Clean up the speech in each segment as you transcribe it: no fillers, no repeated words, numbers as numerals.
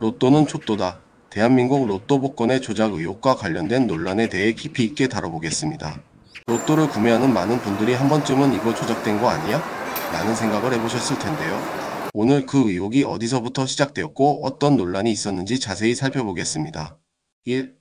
로또는 촛도다. 대한민국 로또 복권의 조작 의혹과 관련된 논란에 대해 깊이 있게 다뤄보겠습니다. 로또를 구매하는 많은 분들이 한 번쯤은 이거 조작된 거 아니야? 라는 생각을 해보셨을 텐데요. 오늘 그 의혹이 어디서부터 시작되었고 어떤 논란이 있었는지 자세히 살펴보겠습니다. 1.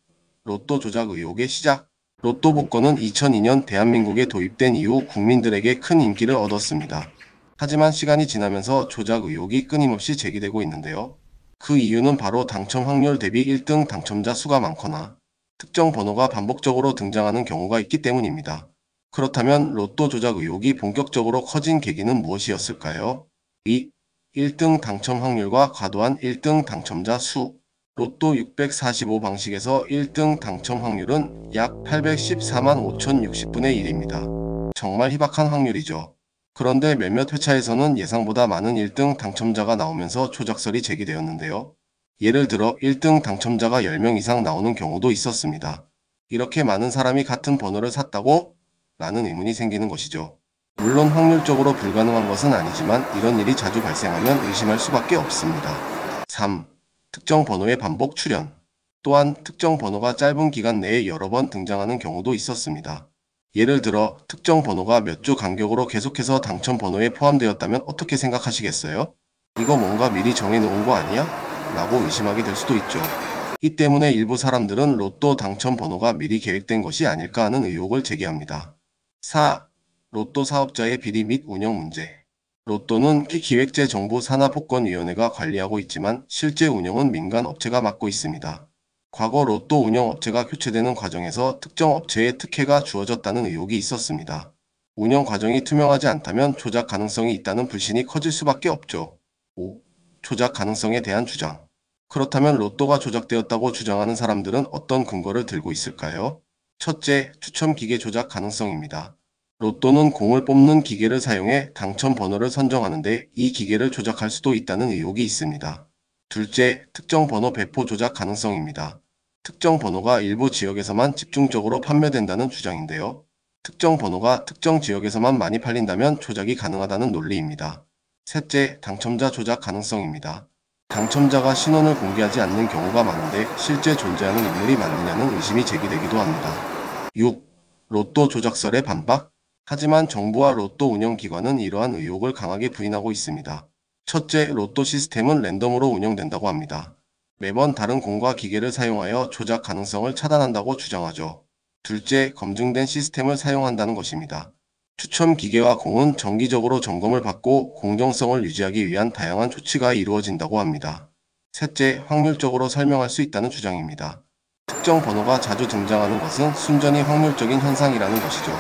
로또 조작 의혹의 시작. 로또 복권은 2002년 대한민국에 도입된 이후 국민들에게 큰 인기를 얻었습니다. 하지만 시간이 지나면서 조작 의혹이 끊임없이 제기되고 있는데요. 그 이유는 바로 당첨 확률 대비 1등 당첨자 수가 많거나 특정 번호가 반복적으로 등장하는 경우가 있기 때문입니다. 그렇다면 로또 조작 의혹이 본격적으로 커진 계기는 무엇이었을까요? 2. 1등 당첨 확률과 과도한 1등 당첨자 수. 로또 645 방식에서 1등 당첨 확률은 약 814만 5060분의 1입니다. 정말 희박한 확률이죠. 그런데 몇몇 회차에서는 예상보다 많은 1등 당첨자가 나오면서 조작설이 제기되었는데요. 예를 들어 1등 당첨자가 10명 이상 나오는 경우도 있었습니다. 이렇게 많은 사람이 같은 번호를 샀다고? 라는 의문이 생기는 것이죠. 물론 확률적으로 불가능한 것은 아니지만 이런 일이 자주 발생하면 의심할 수밖에 없습니다. 3. 특정 번호의 반복 출현. 또한 특정 번호가 짧은 기간 내에 여러 번 등장하는 경우도 있었습니다. 예를 들어 특정 번호가 몇 주 간격으로 계속해서 당첨 번호에 포함되었다면 어떻게 생각하시겠어요? 이거 뭔가 미리 정해놓은 거 아니야? 라고 의심하게 될 수도 있죠. 이 때문에 일부 사람들은 로또 당첨 번호가 미리 계획된 것이 아닐까 하는 의혹을 제기합니다. 4. 로또 사업자의 비리 및 운영 문제. 로또는 기획재정부산하복권위원회가 관리하고 있지만 실제 운영은 민간 업체가 맡고 있습니다. 과거 로또 운영 업체가 교체되는 과정에서 특정 업체에 특혜가 주어졌다는 의혹이 있었습니다. 운영 과정이 투명하지 않다면 조작 가능성이 있다는 불신이 커질 수밖에 없죠. 5. 조작 가능성에 대한 주장. 그렇다면 로또가 조작되었다고 주장하는 사람들은 어떤 근거를 들고 있을까요? 첫째, 추첨 기계 조작 가능성입니다. 로또는 공을 뽑는 기계를 사용해 당첨 번호를 선정하는데 이 기계를 조작할 수도 있다는 의혹이 있습니다. 둘째, 특정 번호 배포 조작 가능성입니다. 특정 번호가 일부 지역에서만 집중적으로 판매된다는 주장인데요. 특정 번호가 특정 지역에서만 많이 팔린다면 조작이 가능하다는 논리입니다. 셋째, 당첨자 조작 가능성입니다. 당첨자가 신원을 공개하지 않는 경우가 많은데 실제 존재하는 인물이 맞느냐는 의심이 제기되기도 합니다. 6. 로또 조작설의 반박. 하지만 정부와 로또 운영기관은 이러한 의혹을 강하게 부인하고 있습니다. 첫째, 로또 시스템은 랜덤으로 운영된다고 합니다. 매번 다른 공과 기계를 사용하여 조작 가능성을 차단한다고 주장하죠. 둘째, 검증된 시스템을 사용한다는 것입니다. 추첨 기계와 공은 정기적으로 점검을 받고 공정성을 유지하기 위한 다양한 조치가 이루어진다고 합니다. 셋째, 확률적으로 설명할 수 있다는 주장입니다. 특정 번호가 자주 등장하는 것은 순전히 확률적인 현상이라는 것이죠.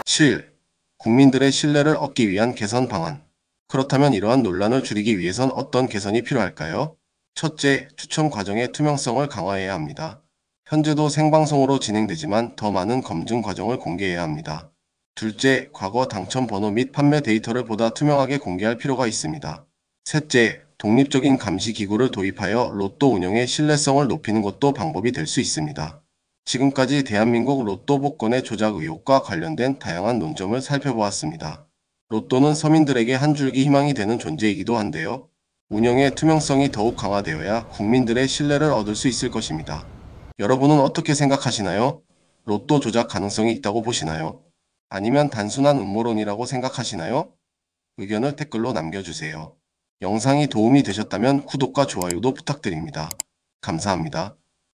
7. 국민들의 신뢰를 얻기 위한 개선 방안. 그렇다면 이러한 논란을 줄이기 위해선 어떤 개선이 필요할까요? 첫째, 추첨 과정의 투명성을 강화해야 합니다. 현재도 생방송으로 진행되지만 더 많은 검증 과정을 공개해야 합니다. 둘째, 과거 당첨 번호 및 판매 데이터를 보다 투명하게 공개할 필요가 있습니다. 셋째, 독립적인 감시 기구를 도입하여 로또 운영의 신뢰성을 높이는 것도 방법이 될 수 있습니다. 지금까지 대한민국 로또 복권의 조작 의혹과 관련된 다양한 논점을 살펴보았습니다. 로또는 서민들에게 한 줄기 희망이 되는 존재이기도 한데요. 운영의 투명성이 더욱 강화되어야 국민들의 신뢰를 얻을 수 있을 것입니다. 여러분은 어떻게 생각하시나요? 로또 조작 가능성이 있다고 보시나요? 아니면 단순한 음모론이라고 생각하시나요? 의견을 댓글로 남겨주세요. 영상이 도움이 되셨다면 구독과 좋아요도 부탁드립니다. 감사합니다.